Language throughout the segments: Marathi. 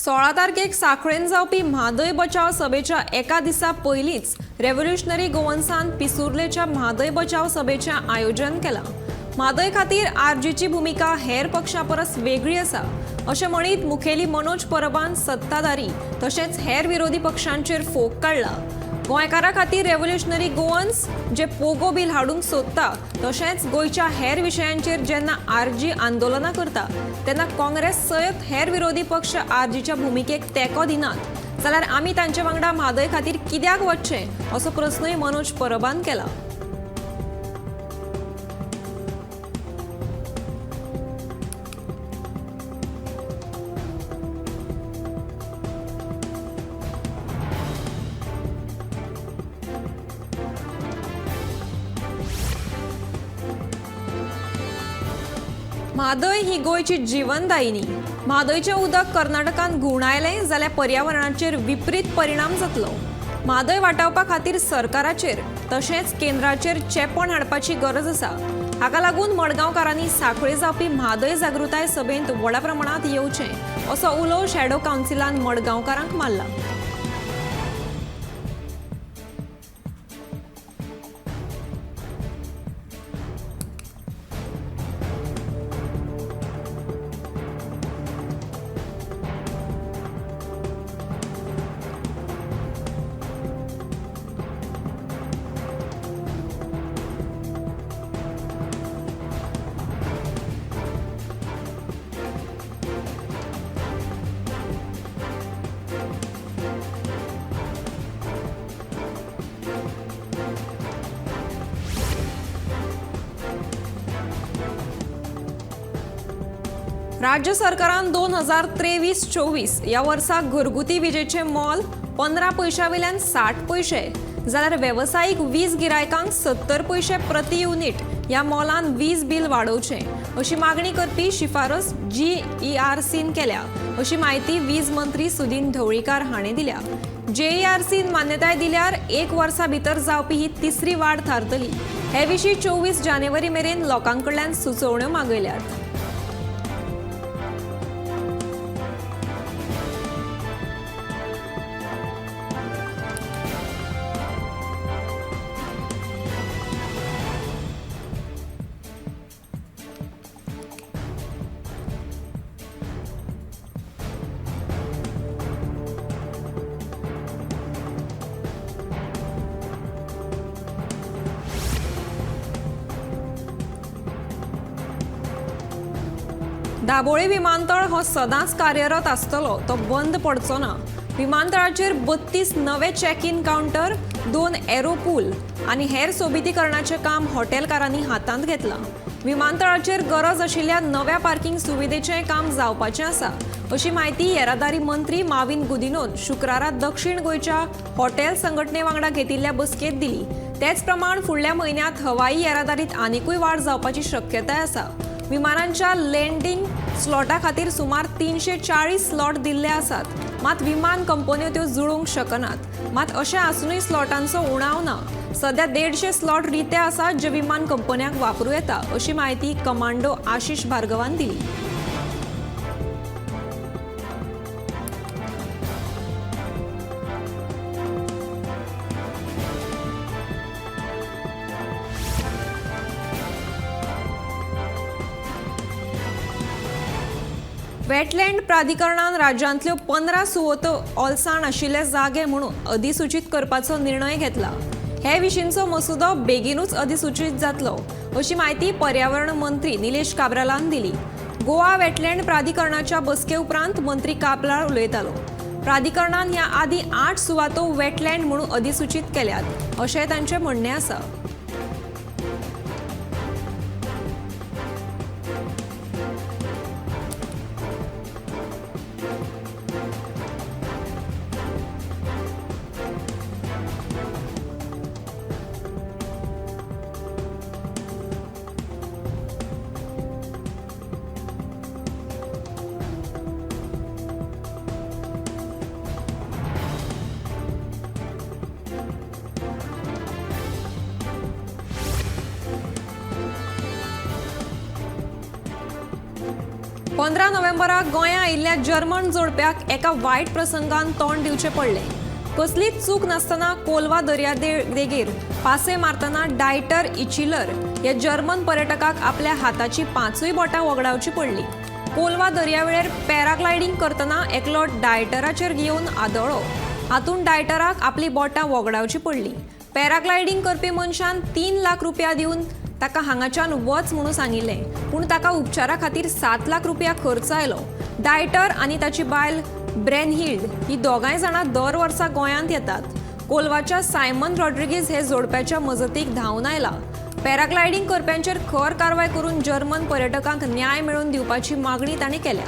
16 तारखेक सांखळेन जावपी म्हादय बचाव सभेच्या एका दिसा पयलींच रेव्होल्युशनरी गोवन्सान पिसुर्लेच्या म्हादय बचाव सभेचें आयोजन केलां। म्हादय खातीर आरजीची भूमिका हेर पक्षां परस वेगळी आसा अशें म्हणीत मुखेली मनोज परबान सत्ताधारी तशेंच हेर विरोधी पक्षांचेर फोग काडला। गोंयकारां खातीर रेव्होल्युशनरी गोवन्स जे पोगो बिल हाडूंक सोदता तशेंच गोंयच्या हेर विशयांचेर जेन्ना आरजी आंदोलनां करता तेन्ना काँग्रेस सयत हेर विरोधी पक्ष आरजीच्या भुमिकेक तेंको दिनात जाल्यार आमी तांचे वांगडा म्हादय खातीर कित्याक वचचें असो प्रस्नय मनोज परबान केला। म्हादय ही गोयची जीवनदायिनी। म्हादयचें उदक कर्नाटकान घुवणायलें जाल्यार पर्यावरणाचेर विपरीत परिणाम जातलो। म्हादय वाटावपा खातीर सरकाराचेर तशेंच केंद्राचेर चेपण हाडपाची गरज आसा। हाका लागून मडगांवकारांनी सांखळे जावपी म्हादय जागृताय सभेंत व्हडा प्रमाणांत येवचें असो उलो शॅडो कावन्सिलान मडगांवकारांक मारला। राज्य सरकारान 2023-24 ह्या वर्सा घरगुती विजेचें मोल 15 पैशांवयल्यान 60 पैसे जाल्यार वेवसायीक वीज गिरायकांक 70 पैसे प्रति युनिट ह्या मोलान वीज बिल वाडोवचें अशी मागणी करपी शिफारस JERCन केल्या अशी माहिती वीज मंत्री सुदीन ढवळीकार हाणें दिल्या। JERCन मान्यताय दिल्यार 1 वर्सा भितर जावपी ही तिसरी वाड थारतली। हे विशीं 24 जानेवारी मेरेन लोकांकडल्यान सुचोवण्यो मागयल्यात। दाबोळे विमानतळ हो सदांच कार्यरत आसतलो, तो बंद पडचो ना। विमानतळाचेर 32 नवे चेक इन काउंटर, 2 एरोपूल आनी हेर सोबितीकरणाचें काम हॉटेलकारांनी हातांत घेतलां। विमानतळाचेर गरज आशिल्ल्या नव्या पार्किंग सुविधेचें काम जावपाचें आसा अशी माहिती येरादारी मंत्री माविन गुदिन्होन शुक्रारा दक्षिण गोंयच्या हॉटेल संघटने वांगडा घेतिल्ल्या बसकेंत दिली। तेच प्रमाण फुडल्या म्हयन्यांत हवाई येरादारीत आनीकूय वाड जावपाची शक्यताय आसा। विमानांच्या लँडिंग स्लॉटा खातीर सुमार 340 स्लॉट दिल्ले आसात, मात विमान कंपन्यो त्यो जुळोवंक शकनात। मात अशें आसूनय स्लॉटांचो उणाव ना। सध्या 150 स्लॉट रिते आसात जे विमान कंपन्यांक वापरूं येता अशी माहिती कमांडो आशिष भार्गवान दिली। वेटलँड प्राधिकरणान राज्यांतल्यो 15 सुवातो ओलसाण आशिल्ले जागे म्हणून अधिसूचित करपाचो निर्णय घेतला। हे विशींचो मसुदो बेगीनूच अधिसूचित जातलो अशी माहिती पर्यावरण मंत्री निलेश काब्रालान दिली। गोवा वेटलँड प्राधिकरणाच्या बसके उपरांत मंत्री काब्राल उलयतालो। प्राधिकरणान ह्या आदी 8 सुवातो वेटलँड म्हणून अधिसूचित केल्यात अशें तांचें म्हणणें आसा। पंदरा नोव्हेंबराक गोंया आयिल्ल्या जर्मन जोडप्याक एका वायट प्रसंगान तोंड दिवचे पडले. कसलीच चूक नासतना कोलवा दर्यादेगेर पासे मारतना डायटर इचिलर ह्या जर्मन पर्यटकाक आपल्या हाताची 5 बोटां वगडावची पडली. कोलवा दर्यावेळेर पॅराग्लायडिंग करतना एकलो डायटराचेर घेवन आदळ्ळो. हातून डायटराक आपली बोटां वगडावची पडली. पॅराग्लायडिंग करपी मनशान 3 लाख रुपया दिवन ताका हांगाच्यान वच म्हणून सांगिल्लें, पूण ताका उपचारा खातीर 7 लाख रुपया खर्च आयलो. डायटर आनी ताची बायल ब्रेनहिल्ड ही दोगांय जाणां दर वर्सा गोंयांत येतात. कोलवाच्या सायमन रॉड्रिगीज हे जोडप्याच्या मजतीक धांवन आयला. पॅराग्लायडिंग करप्यांचेर खर कारवाय करून जर्मन पर्यटकांक न्याय मेळोवन दिवपाची मागणी तांणी केल्या.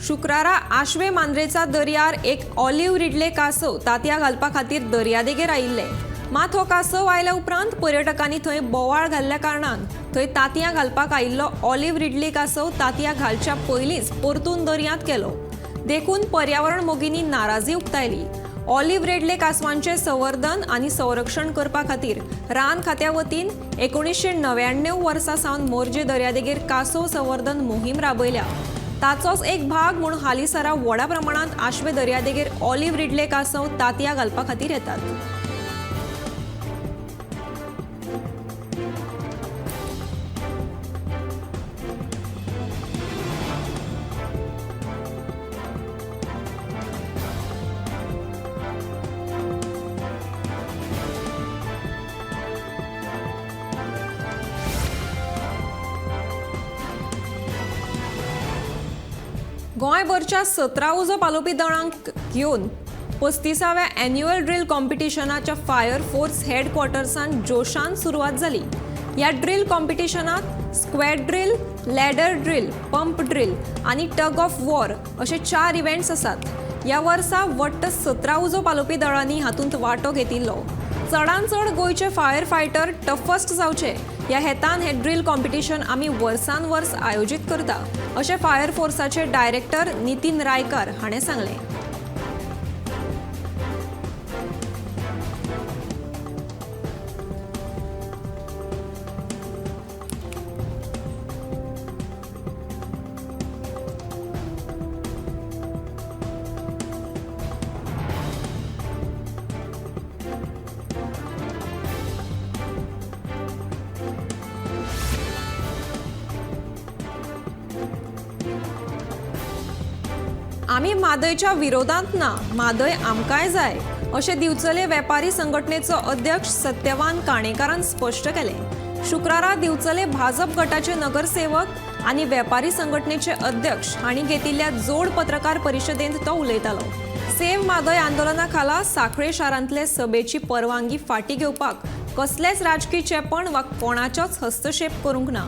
शुक्रारा आशवे मांद्रेचा दर्यार एक ऑलिव्ह रिडले कासव तांतयां घालपा खातीर दर्यादेगेर आयिल्ले. मात हो कासव आयल्या उपरांत पर्यटकांनी थंय बोवाळ घाल्ल्या कारणान थंय तांतयां घालपाक आयिल्लो ऑलिव्ह रिडले कासव तांतयां घालच्या पयलींच परतून दर्यांत गेलो. देखून पर्यावरण मोगींनी नाराजी उक्तायली. ऑलिव्ह रिडले कासवांचे संवर्धन आनी संरक्षण करपा खातीर रान खात्या वतीन 1999 वर्सा सावन मोरजे दर्यादेगेर कासव संवर्धन मोहीम राबयल्या. ताचोच एक भाग म्हूण हालींसरा व्हडा प्रमाणांत आशवे दर्यादेगेर ऑलिव्ह रिडले कासव तांतयां घालपा खातीर येतात. गोंयभरच्या 17 उजो पालोवपी दळांक घेवन 35व्या एन्युअल ड्रिल कॉम्पिटिशनाच्या फायर फोर्स हेडक्वॉर्टर्सान जोशान सुरवात जाली. ह्या ड्रिल कॉम्पिटिशनात squad drill, ladder drill, pump drill आनी टग ऑफ वॉर असे 4 इव्हेंट्स आसात. ह्या वर्सा वट्ट 17 उजो पालोवपी दळांनी हातूंत वांटो घेतिल्लो. चडांत चड गोंयचे फायर फायटर टफस्ट जावचे ह्या हेतान हे ड्रिल कॉम्पिटिशन आमी वर्सान वर्स आयोजीत करता अशें फायर फोर्साचे डायरेक्टर नितीन रायकार हाणें सांगलें. आमी म्हादयच्या विरोधांत ना, म्हादय आमकांय जाय अशें दिवचले वेपारी संघटनेचो अध्यक्ष सत्यवान काणेकारान स्पश्ट केलें. शुक्रारा दिवचले भाजप गटाचे नगरसेवक आनी वेपारी संघटनेचे अध्यक्ष हांणी घेतिल्ल्या जोड पत्रकार परिशदेंत तो उलयतालो. सेव्ह म्हादय आंदोलना खाला सांखळे शारांतले सभेची परवानगी फाटीं घेवपाक कसलेच राजकी चेपण वा कोणाचोच हस्तक्षेप करूंक ना.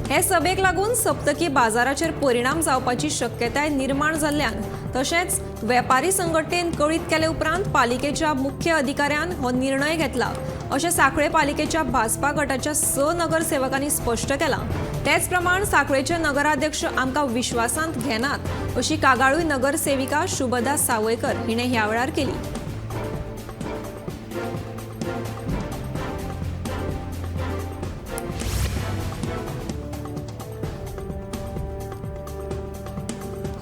हे सभेक लागून सप्तकी बाजाराचेर परिणाम जावपाची शक्यताय निर्माण जाल्ल्यान तशेंच वेपारी संघटनेन कळीत केले उपरांत पालिकेच्या मुख्य अधिकाऱ्यान हो निर्णय घेतला अशें सांखळे पालिकेच्या भाजपा गटाच्या 6 नगरसेवकांनी स्पश्ट केलां. तेच प्रमाण सांखळेचे नगराध्यक्ष आमकां विश्वासांत घेनात अशी कागाळूय नगरसेविका शुभदा सावयकर हिणें ह्या वेळार केली.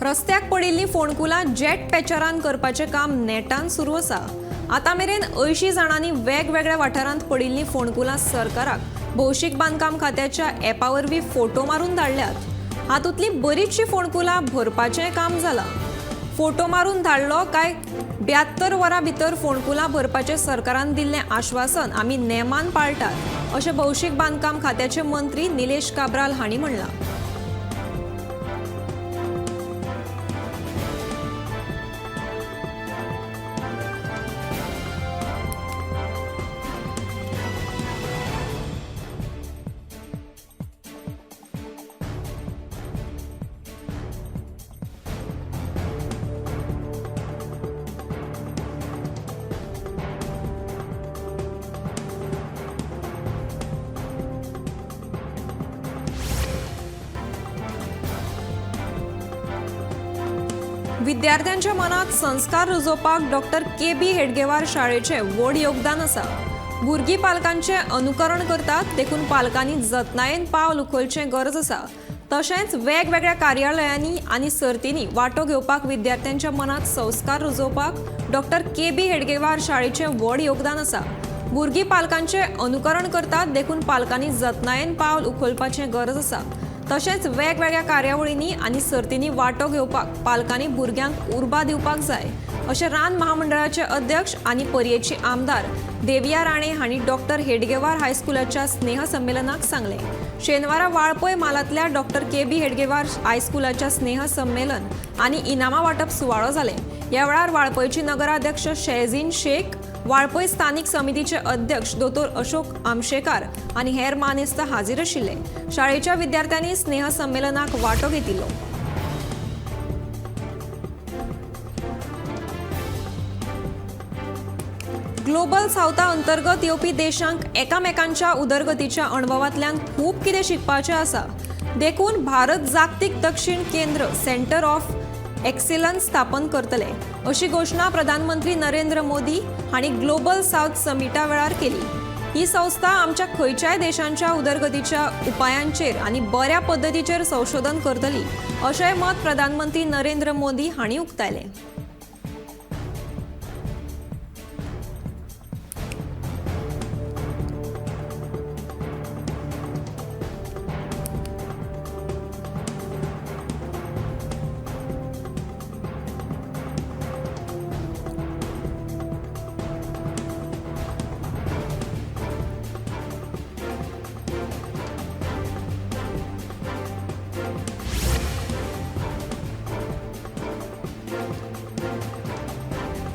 रस्त्याक पडिल्लीं फोंडकुलां जेट पॅचरान करपाचें काम नेटान सुरू आसा. आतां मेरेन 80 जाणांनी वेगवेगळ्या वाठारांत पडिल्लीं फोंडकुलां सरकाराक भौशीक बांदकाम खात्याच्या एपा वरवीं फोटो मारून धाडल्यात. हातूंतलीं बरीचशीं फोंडकुलां भरपाचें काम जालां. फोटो मारून धाडलो काय 72 वरां भितर फोंडकुलां भरपाचें सरकारान दिल्लें आश्वासन आमी नेमान पाळटात अशें भौशीक बांदकाम खात्याचे मंत्री निलेश काब्राल हांणी म्हणलां. विद्यार्थ्यांच्या मनात संस्कार रुजोवपाक डॉक्टर के.बी. हेडगेवार शाळेचे व्हड योगदान आसा. भुरगीं पालकांचे अनुकरण करतात, देखून पालकांनी जतनायेन पावल उखलचें गरज आसा. तशेंच वेगवेगळ्या कार्यालयांनी आनी सर्तींनी वांटो घेवपाक विद्यार्थ्यांच्या मनात संस्कार रुजोवपाक डॉक्टर के.बी. हेडगेवार शाळेचें व्हड योगदान आसा. भुरगीं पालकांचे अनुकरण करतात, देखून पालकांनी जतनायेन पावल उखलपाचें गरज आसा. तशेंच वेगवेगळ्या कार्यावळींनी आनी सर्तींनी वांटो घेवपाक पालकांनी भुरग्यांक उर्बा दिवपाक जाय, अशें रान महामंडळाचे अध्यक्ष आनी पर्येची आमदार देविया राणे हांणी डॉक्टर हेडगेवार हायस्कुलाच्या स्नेह संमेलनाक सांगलें. शेनवारा वाळपय मालांतल्या डॉक्टर के.बी. हेडगेवार हायस्कुलाच्या स्नेह संमेलन आनी इनामां वांटप सुवाळो जालें. ह्या वेळार वाळपयची नगराध्यक्ष शेहजीन शेख, वाळपय स्थानीक समितीचे अध्यक्ष दोतोर अशोक आमशेकार आनी हेर मानेस्त हाजीर आशिल्ले. शाळेच्या विद्यार्थ्यांनी स्नेह संमेलनाक वांटो घेतिल्लो. ग्लोबल साउथा अंतर्गत येवपी देशांक एकामेकांच्या उदरगतीच्या अणभवांतल्यान खूब कितें शिकपाचें आसा. देखून भारत जागतीक दक्षिण केंद्र सेंटर ऑफ एक्सिलन्स स्थापन करतले, अशी घोषणा प्रधानमंत्री नरेंद्र मोदी हांणी ग्लोबल साउथ समिटा वेळार केली. ही संस्था आमच्या खंयच्याय देशांच्या उदरगतीच्या उपायांचेर आनी बऱ्या पद्दतीचेर संशोधन करतली, अशेंय मत प्रधानमंत्री नरेंद्र मोदी हांणी उक्तायलें.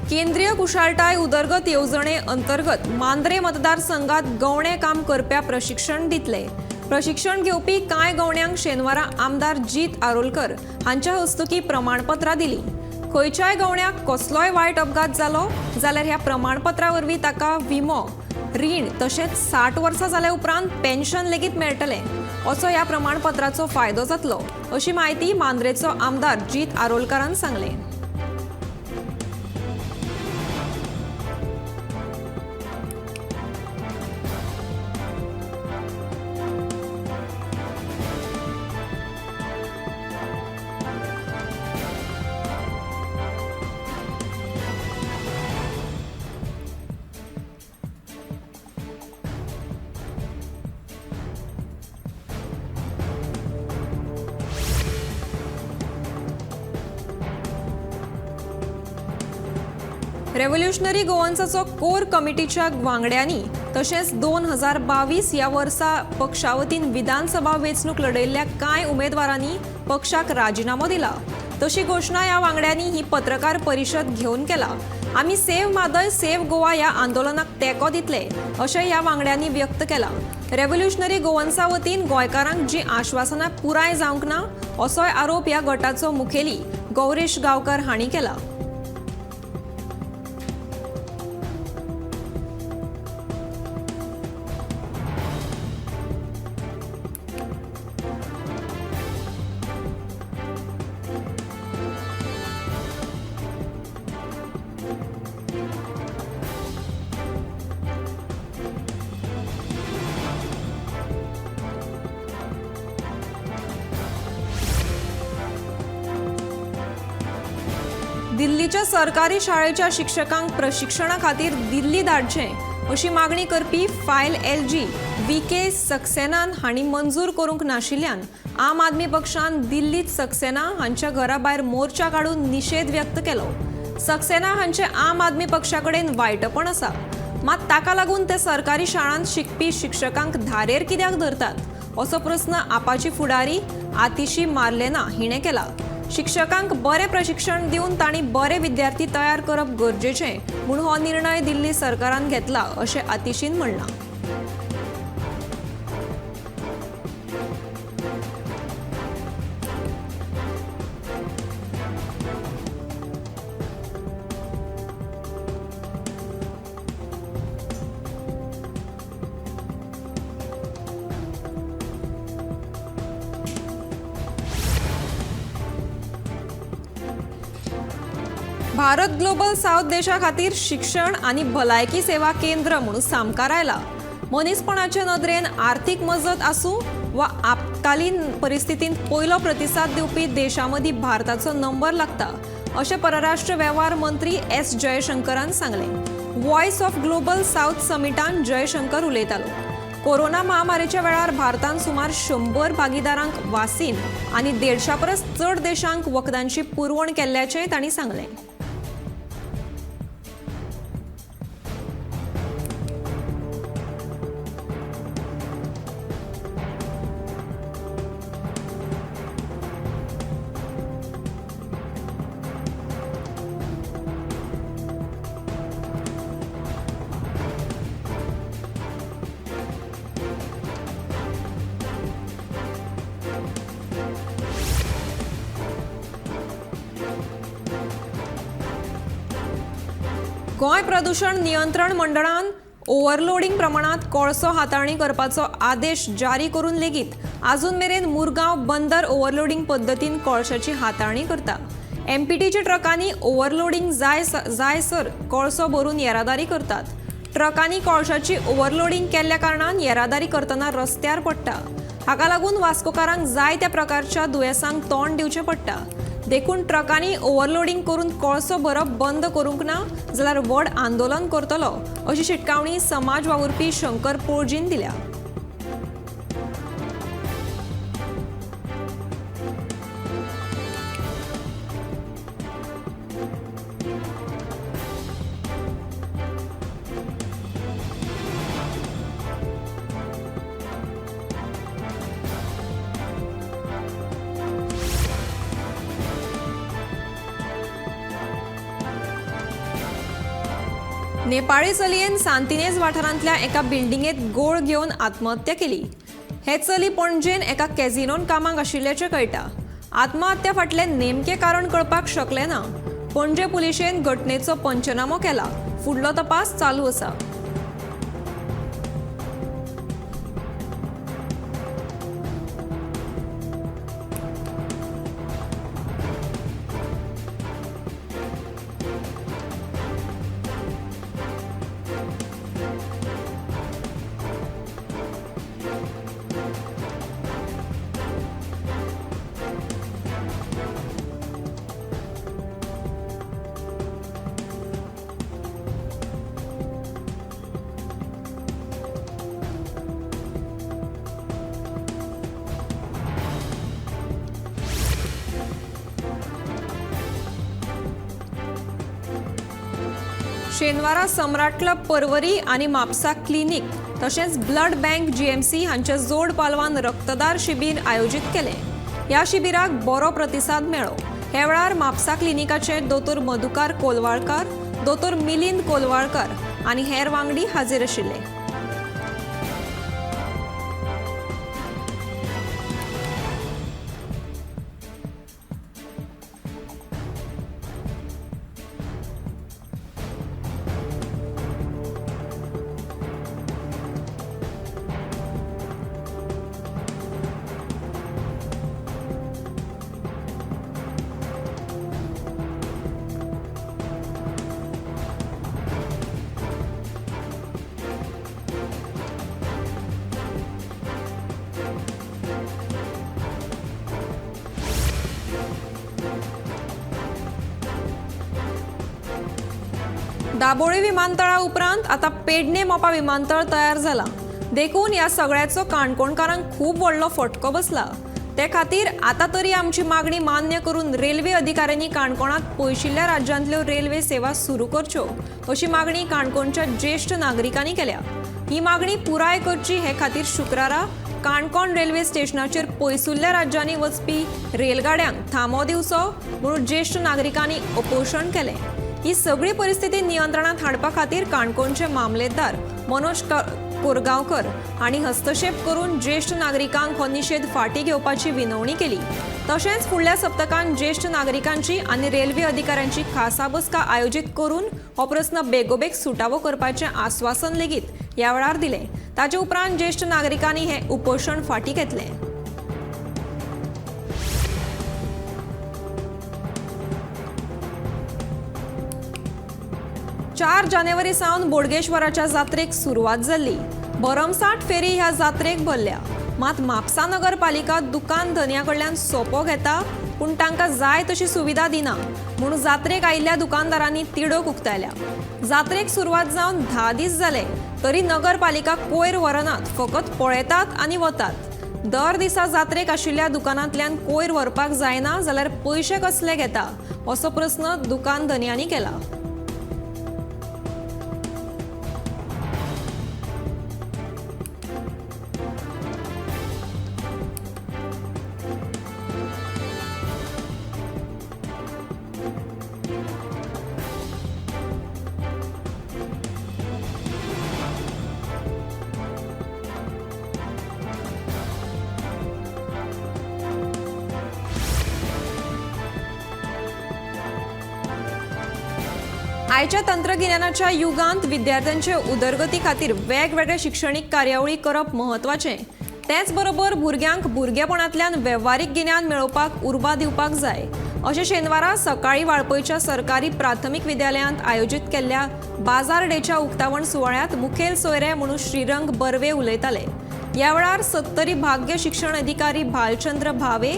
केंद्रीय कुशळटाय उदरगत येवजणे अंतर्गत मांद्रे मतदारसंघात गवणे काम करप्या प्रशिक्षण दितले. प्रशिक्षण घेवपी कांय गवण्यांक शेनवारा आमदार जीत आरोलकर हांच्या हस्तुकी प्रमाणपत्रां दिली. खंयच्याय गवण्याक कसलोय वायट अपघात जालो जाल्यार ह्या प्रमाणपत्रा वरवीं ताका विमो, रीण तशेंच 60 वर्सां जाल्या उपरांत पेन्शन लेगीत मेळटलें, असो ह्या प्रमाणपत्राचो फायदो जातलो, अशी माहिती मांद्रेचो आमदार जीत आरोलकरान सांगलें. रेव्होल्युशनरी गोवन्साचो कोर कमिटीच्या वांगड्यांनी तशेंच 2022 ह्या वर्सा पक्षावतीन विधानसभा वेंचणूक लढयल्ल्या कांय उमेदवारांनी पक्षाक राजिनामो दिला. तशी घोषणा ह्या वांगड्यांनी ही पत्रकार परिशद घेवन केला. आमी सेव्ह म्हादय सेव्ह गोवा ह्या आंदोलनाक तेंको दितले, अशें ह्या वांगड्यांनी व्यक्त केला. रेव्होल्युशनरी गोवन्सा वतीन गोंयकारांक जी आश्वासनां पुराय जावंक ना, असोय आरोप ह्या गटाचो मुखेली गौरेश गांवकार हांणी केला. दिल्लीच्या सरकारी शाळेच्या शिक्षकांक प्रशिक्षणा खातीर दिल्ली धाडचें, अशी मागणी करपी फायल एल.जी. व्ही.के. सक्सेना हांणी मंजूर करूंक नाशिल्ल्यान आम आदमी पक्षान दिल्लीत सक्सेना हांच्या घरा भायर मोर्चा काडून निशेध व्यक्त केलो. सक्सेना हांचे आम आदमी पक्षा कडेन वायटपण आसा, मात ताका लागून ते सरकारी शाळांत शिकपी शिक्षकांक धारेर कित्याक धरतात, असो प्रस्न आपाची फुडारी आतिशी मार्लेना हिणें केला. शिक्षकांक बरें प्रशिक्षण दिवन तांणी बरे विद्यार्थी तयार करप गरजेचें म्हूण हो निर्णय दिल्ली सरकारान घेतला, अशें आतिशीन म्हणलां. भारत ग्लोबल साऊथ देशा खातीर शिक्षण आनी भलायकी सेवा केंद्र म्हणून सामकार आयला। मनीसपणाचे नदरेन आर्थीक मजत आसूं वा आपत्कालीन परिस्थितींत पयलो प्रतिसाद दिवपी देशांमदी भारताचो नंबर लागता, अशें परराष्ट्र वेव्हार मंत्री एस जयशंकरान सांगलें। व्हॉइस ऑफ ग्लोबल साऊथ समिटान जयशंकर उलयतालो। कोरोना महामारीच्या वेळार भारतान सुमार 100 भागीदारांक वासीन आनी 150 परस चड देशांक वखदांची पुरवण केल्ल्याचेंय तांणी सांगलें। गोंय प्रदूषण नियंत्रण मंडळान ओव्हरलोडिंग प्रमाणात कोळसो हाताळणी करपाचो आदेश जारी करून लेगीत अजून मेरेन मुरगांव बंदर ओव्हरलोडिंग पद्दतीन कोळशाची हाताळणी करता। एमपीटीच्या ट्रकांनी ओव्हरलोडिंग जायसर कोळसो भरून येरादारी करतात। ट्रकांनी कोळशाची ओव्हरलोडिंग केल्ल्या कारणान येरादारी करतना रस्त्यार पडटा। हाका लागून वास्कोकारांक जायत्या प्रकारच्या दुयेंसांक तोंड दिवचें पडटा। देखून ट्रकांनी ओव्हरलोडिंग करून कोळसो भरप बंद करूंक ना जाल्यार व्हड आंदोलन करतलो, अशी शिटकावणी समाज वावुरपी शंकर पोळजीन दिल्या। नेपाळी चलयेन सांतिनेज वाठारांतल्या एका बिल्डिंगेत गोळ घेवन आत्महत्या केली। हे चली पणजेन एका कॅझिनोन कामाक आशिल्ल्याचें कळटा। आत्महत्या फाटलें नेमकें कारण कळपाक शकलें ना। पणजे पुलिशेन घटनेचो पंचनामो केला। फुडलो तपास चालू आसा। शेनवारा सम्राट क्लब परवरी आनी म्हापसा क्लिनीक तशेंच ब्लड बँक जीएमसी हांच्या जोड पालवान रक्तदार शिबीर आयोजीत केलें। ह्या शिबिराक बरो प्रतिसाद मेळ्ळो। हे वेळार म्हापसा क्लिनिकाचे दोतोर मधुकार कोलवाळकार, दोतोर मिलिंद कोलवाळकार आनी हेर वांगडी हाजीर आशिल्ले। दाबोळे विमानतळा उपरांत आता पेडणे मोपा विमानतळ तयार जाला। देखून ह्या सगळ्याचो काणकोणकारांक खूब व्हडलो फटको बसला। ते खातीर आता तरी आमची मागणी मान्य करून रेल्वे अधिकाऱ्यांनी काणकोणाक पयशिल्ल्या राज्यांतल्यो रेल्वे सेवा सुरू करच्यो, अशी मागणी काणकोणच्या ज्येष्ठ नागरिकांनी केल्या। ही मागणी पुराय करची हे खातीर शुक्रारा काणकोण रेल्वे स्टेशनाचेर पयसुल्ल्या राज्यांनी वचपी रेलगाड्यांक थांबो दिवचो म्हणून ज्येष्ठ नागरिकांनी उपोशण केलें। ही सगळी परिस्थिती नियंत्रणात हाडपा खातीर काणकोणचे मामलेदार मनोज कोरगांवकर हांणी हस्तक्षेप करून ज्येष्ठ नागरिकांक हो निषेध फाटीं घेवपाची विनवणी केली। तशेंच फुडल्या सप्तकांत ज्येष्ठ नागरिकांची आनी रेल्वे अधिकाऱ्यांची खासा बसका आयोजीत करून हो प्रस्न बेगोबेग सुटावो करपाचें आश्वासन लेगीत ह्या वेळार दिलें। ताचे उपरांत ज्येष्ठ नागरिकांनी हे उपोशण फाटीं घेतलें। 4 जानेवारी सावन बोडगेश्वराच्या जात्रेक सुरवात जाल्ली। भरमसाट फेरी ह्या जात्रेक भरल्या। मात म्हापसा नगरपालिका दुकान धन्याकडल्यान सोपो घेता पूण तांकां जाय तशी सुविधा दिना म्हूण जात्रेक आयिल्ल्या दुकानदारांनी तिडक उक्तायल्या। जात्रेक सुरवात जावन 10 दीस जाले तरी नगरपालिका कोयर व्हरनात, फकत पळयतात आनी वतात। दर दिसा जात्रेक आशिल्ल्या दुकानांतल्यान कोयर व्हरपाक जायना जाल्यार पयशे कसले घेता असो प्रस्न दुकान धन्यांनी केला। आयच्या तंत्रगिन्यानाच्या युगांत विद्यार्थ्यांचे उदरगती खातीर वेगवेगळे शिक्षणीक कार्यावळी करप महत्वाचे। तेच बरोबर भुरग्यांक भुरगेपणांतल्यान वेव्हारीक गिन्यान मेळोवपाक उर्बा दिवपाक जाय अशें शेनवारा सकाळी वाळपयच्या सरकारी प्राथमीक विद्यालयांत आयोजीत केल्ल्या बाजार डेच्या उक्तावण सुवाळ्यात मुखेल सोयरे म्हणून श्रीरंग बर्वे उलयताले। ह्या वेळार 70 भाग्य शिक्षण अधिकारी भालचंद्र भावे,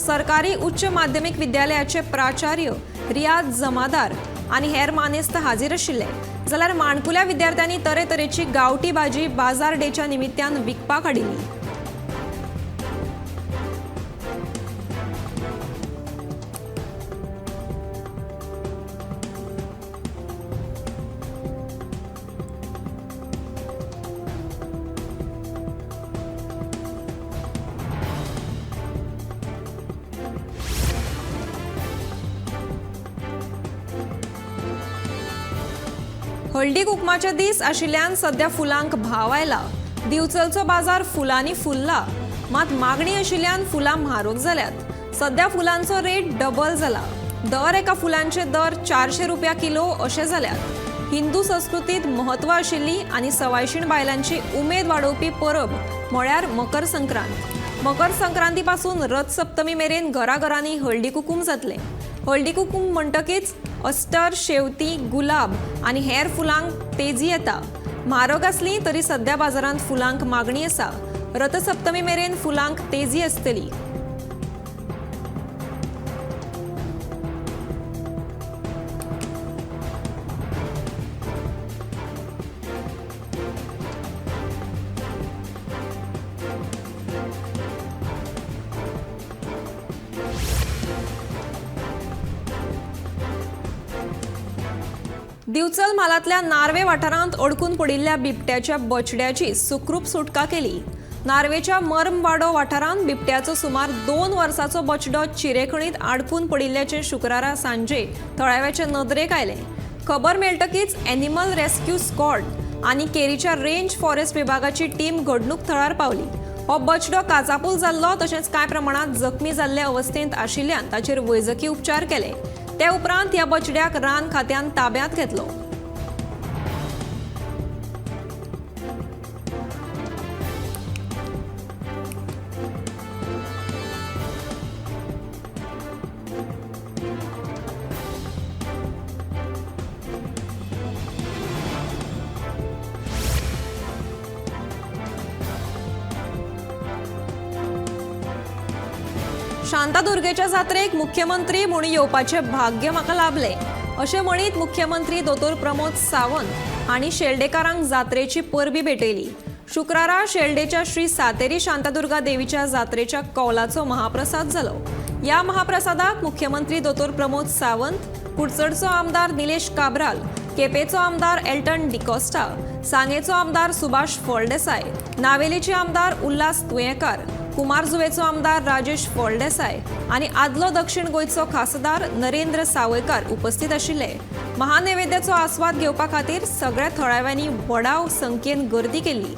सरकारी उच्च माध्यमीक विद्यालयाचे प्राचार्य रियाज जमादार आनी हेर मानेस्त हाजीर आशिल्ले। जाल्यार माणकुल्या विद्यार्थ्यांनी तरेतरेची गांवठी भाजी बाजार डेच्या निमित्यान विकपाक हाडिल्ली। हळदी कुकमाचे दीस आशिल्ल्यान सध्या फुलांक भाव आयला। दिवचलचो बाजार फुलांनी फुलला, मात मागणी आशिल्ल्यान फुलां म्हारग जाल्यात। सध्या फुलांचो रेट डबल जाला। दर एका फुलांचे दर 400 रुपया किलो अशे जाल्यात। हिंदू संस्कृतीत महत्व आशिल्ली आनी सवायशीण बायलांची उमेद वाडोवपी परब म्हळ्यार मकर संक्रांत। मकर संक्रांती पासून रथ सप्तमी मेरेन घराघरांनी हळदी कुकूम जातले। हळदी कुकूम म्हणटकीच अस्टर, शेवती, गुलाब आनी हेर फुलांक तेजी येता। म्हारग आसली तरी सध्या बाजारांत फुलांक मागणी आसा। रथसप्तमी मेरेन फुलांक तेजी आसतली। दिवचल म्हालांतल्या नार्वे वाठारांत अडकून पडिल्ल्या बिबट्याच्या बछड्याची सुखरूप सुटका केली। नार्वेच्या मर्मवाडो वाठारांत बिबट्याचो सुमार 2 वर्सांचो बछडो चिरेखणीत आडकून पडिल्ल्याचे शुक्रारा सांजे थळाव्याचे नदरेक आयले। खबर मेळटकीच एनिमल रेस्क्यू स्क्वॉड आनी केरीच्या रेंज फॉरेस्ट विभागाची टीम घडणूक थळार पावली। हो बछडो काचापूल जाल्लो तशेंच कांय प्रमाणात जखमी जाल्ले अवस्थेंत आशिल्ल्यान ताचेर वैजकी उपचार केले। ते उपरांत ह्या बछड्याक रान खात्यान ताब्यांत घेतलो। शांतादुर्गेच्या जात्रेक मुख्यमंत्री म्हूण येवपाचे भाग्य म्हाका लाभले अशें म्हणीत मुख्यमंत्री दोतोर प्रमोद सावंत हांणी शेल्डेकारांक जात्रेची परबी भेटयली। शुक्रारा शेल्डेच्या श्री सातेरी शांतादुर्गा देवीच्या जात्रेच्या कौलाचो महाप्रसाद जालो। ह्या महाप्रसादाक मुख्यमंत्री दोतोर प्रमोद सावंत, कुडचडचो आमदार निलेश काब्राल, केपेचो आमदार एल्टन डिकोस्टा, सांगेचो आमदार सुभाष फळदेसाय, नावेलीचे आमदार उल्हास तुयेंकार, कुमारजुवेचो आमदार राजेश फळदेसाय आनी आदलो दक्षिण गोंयचो खासदार नरेंद्र सावयकार उपस्थित आशिल्ले। महानैवेद्याचो आस्वाद घेवपा खातीर सगळ्या थळाव्यांनी व्हडा संख्येन गर्दी केल्ली।